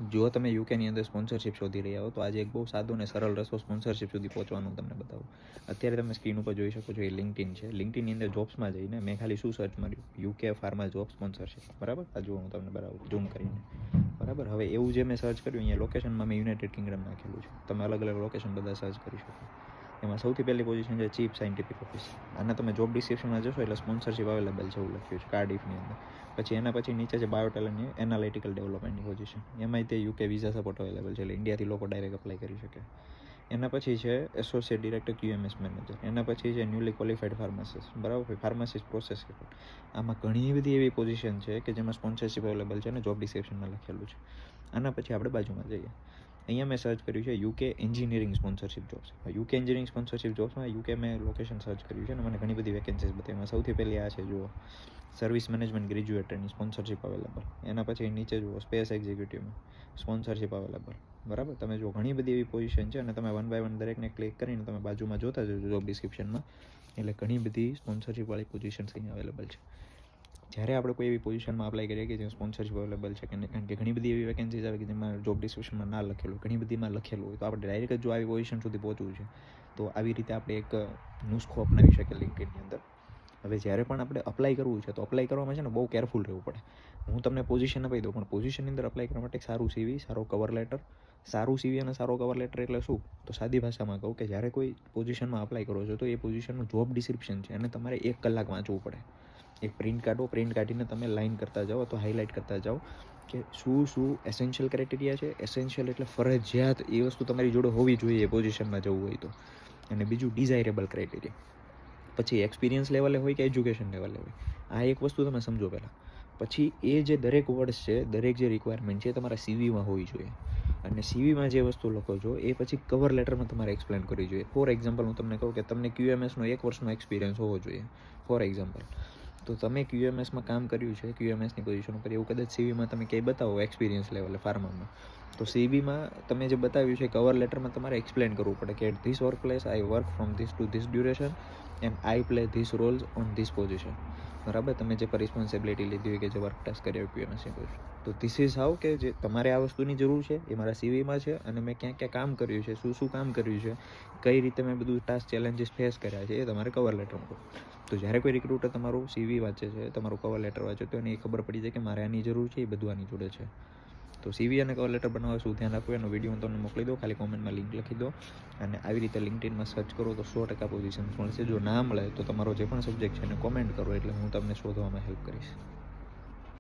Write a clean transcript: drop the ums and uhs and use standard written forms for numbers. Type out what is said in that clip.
જો તમે યુકેની અંદર સ્પોન્સરશિપ શોધી રહ્યા હો તો આજે એક બહુ સાદો અને સરળ રસ્તો સ્પોન્સરશિપ સુધી પહોંચવાનું તમને બતાવું. અત્યારે તમે સ્ક્રીન ઉપર જોઈ શકો છો એ લિંક્ડઇન છે. લિંક્ડઇનની અંદર જોબ્સમાં જઈને મેં ખાલી શું સર્ચ માર્યું, યુકે ફાર્મા જોબ સ્પોન્સરશિપ, બરાબર. આ જુઓ હું તમને બરાબર ઝૂમ કરીને, બરાબર. હવે એવું જે મેં સર્ચ કર્યું, અહીંયા લોકેશનમાં મેં યુનાઇટેડ કિંગડમ નાખેલું છે. તમે અલગ અલગ લોકેશન બધા સર્ચ કરી શકો. એમાં સૌથી પહેલી પોઝિશન છે ચીફ સાયન્ટિફિક ઓફિસર. આના તમે જોબ ડિસ્ક્રિપ્શનમાં જશો એટલે સ્પોન્સરશિપ અવેલેબલ છે એવું લખ્યું છે કાર્ડિફની અંદર. પછી એના પછી નીચે છે બાયોટેલન્ટની એનાલિટિકલ ડેવલપમેન્ટની પોઝિશન. એમાંય તે યુકે વિઝા સપોર્ટ અવેલેબલ છે એટલે ઇન્ડિયાથી લોકો ડાયરેક્ટ અપ્લાય કરી શકે. એના પછી છે એસોસિએટ ડિરેક્ટર QMS મેનેજર. એના પછી છે ન્યૂલી ક્વોલિફાઈડ ફાર્માસિસ્ટ, બરાબર. Pharmacist process support. આમાં ઘણી બધી એવી પોઝિશન છે કે જેમાં સ્પોન્સરશિપ અવેલેબલ છે અને જોબ ડિસ્ક્રિપ્શનમાં લખેલું છે. આના પછી આપણે બાજુમાં જઈએ. અહીંયા મેં સર્ચ કર્યું છે UK engineering sponsorship jobs. UK engineering sponsorship જોબ્સમાં યુકે મેં લોકેશન સર્ચ કર્યું છે અને મને ઘણી બધી વેકેન્સીઝ બતાવી. એમાં સૌથી પહેલી આ છે, જુઓ, સર્વિસ મેનેજમેન્ટ ગ્રેજ્યુએટની સ્પોન્સરશિપ અવેલેબલ. એના પછી નીચે જુઓ સ્પેસ એક્ઝિક્યુટિવમાં સ્પોન્સરશિપ અવેલેબલ, બરાબર. તમે જો ઘણી બધી એવી પોઝિશન છે અને તમે વન બાય વન દરેકને ક્લિક કરીને તમે બાજુમાં જોતા જજો જોબ ડિસ્ક્રિપ્શનમાં, એટલે ઘણી બધી સ્પોન્સરશિપવાળી પોઝિશન્સ અહીંયા અવેલેબલ છે. જ્યારે આપણે કોઈ એવી પોઝિશનમાં અપ્લાય કરીએ કે જ્યાં સ્પોન્સરશિપ અવેલેબલ છે, કારણ કે ઘણી બધી એવી વેકેન્સીઝ આવે કે જેમાં જોબ ડિસ્ક્રિપ્શનમાં ના લખેલું, ઘણી બધીમાં લખેલું હોય, તો આપણે ડાયરેક્ટ જો આવી પોઝિશન સુધી પહોંચવું છે તો આવી રીતે આપણે એક નુસ્ખો અપનાવી શકીએ લિંક્ડઇનની અંદર. હવે જ્યારે પણ આપણે અપ્લાય કરવું છે તો અપ્લાય કરવામાં છે ને બહુ કેરફુલ રહેવું પડે. હું તમને પોઝિશન આપી દઉં, પણ પોઝિશનની અંદર અપ્લાય કરવા માટે સારું CV, સારો કવર લેટર. સારું CV અને સારો કવર લેટર એટલે શું, તો સાદી ભાષામાં કહું કે જ્યારે કોઈ પોઝિશનમાં અપ્લાય કરો છો તો એ પોઝિશનનું જોબ ડિસ્ક્રિપ્શન છે અને તમારે 1 કલાક વાંચવું પડે. એક પ્રિન્ટ કાઢો, પ્રિન્ટ કાઢીને તમે લાઇન કરતા જાઓ અથવા હાઇલાઇટ કરતા જાઓ કે શું એસેન્શિયલ ક્રાઇટેરિયા છે. એસેન્શિયલ એટલે ફરજિયાત એ વસ્તુ તમારી જોડે હોવી જોઈએ પોઝિશનમાં જવું હોય તો. અને બીજું ડિઝાયરેબલ ક્રાઇટેરિયા. પછી એક્સપિરિયન્સ લેવલે હોય કે એજ્યુકેશન લેવલે હોય, આ એક વસ્તુ તમે સમજો પહેલાં. પછી એ જે દરેક વર્ડ્સ છે, દરેક જે રિક્વાયરમેન્ટ છે તમારા CVમાં હોવી જોઈએ. અને CVમાં જે વસ્તુ લખો છો એ પછી કવર લેટરમાં તમારે એક્સપ્લેન કરવી જોઈએ. ફોર એક્ઝામ્પલ હું તમને કહું કે તમને QMSનો 1 વર્ષનો એક્સપિરિયન્સ હોવો જોઈએ, ફોર એક્ઝામ્પલ. તો તમે QMSમાં કામ કર્યું છે, QMSની પોઝિશન ઉપર, એવું કદાચ CVમાં તમે ક્યાંય બતાવો એક્સપિરિયન્સ લેવલે ફાર્મામાં, તો CVમાં તમે જે બતાવ્યું છે કવર લેટરમાં તમારે એક્સપ્લેન કરવું પડે કે at this work place I work from this to this duration and I play this roles on this position, બરાબર. તમે જે રિસ્પોન્સિબિલિટી લીધી હોય કે જે વર્ક ટાસ્ક કર્યો QMSની પોઝિશન, તો ધીસ ઇઝ હાઉ કે જે તમારે આ વસ્તુની જરૂર છે એ મારા CVમાં છે અને મેં ક્યાં ક્યાં કામ કર્યું છે, શું કામ કર્યું છે, કઈ રીતે મેં બધું ટાસ્ક ચેલેન્જીસ ફેસ કર્યા છે, એ તમારે કવર લેટરમાં કહો. તો જ્યારે કોઈ રિક્રુટર તમારું CV વાંચે છે, તમારું કવર લેટર વાંચે, તો એને એ ખબર પડી જાય કે મારે આની જરૂર છે, એ બધું આની જોડે છે. તો CV અને કવર લેટર બનાવવા શું ધ્યાન રાખવું એનો વિડીયો હું તમને મોકલી દઉં, ખાલી કોમેન્ટમાં લિંક લખી દો. અને આવી રીતે લિંક્ડઇનમાં સર્ચ કરો તો 100% પોઝિશન મળશે. જો ના મળે તો તમારો જે પણ સબ્જેક્ટ છે એને કોમેન્ટ કરો એટલે હું તમને શોધવામાં હેલ્પ કરીશ.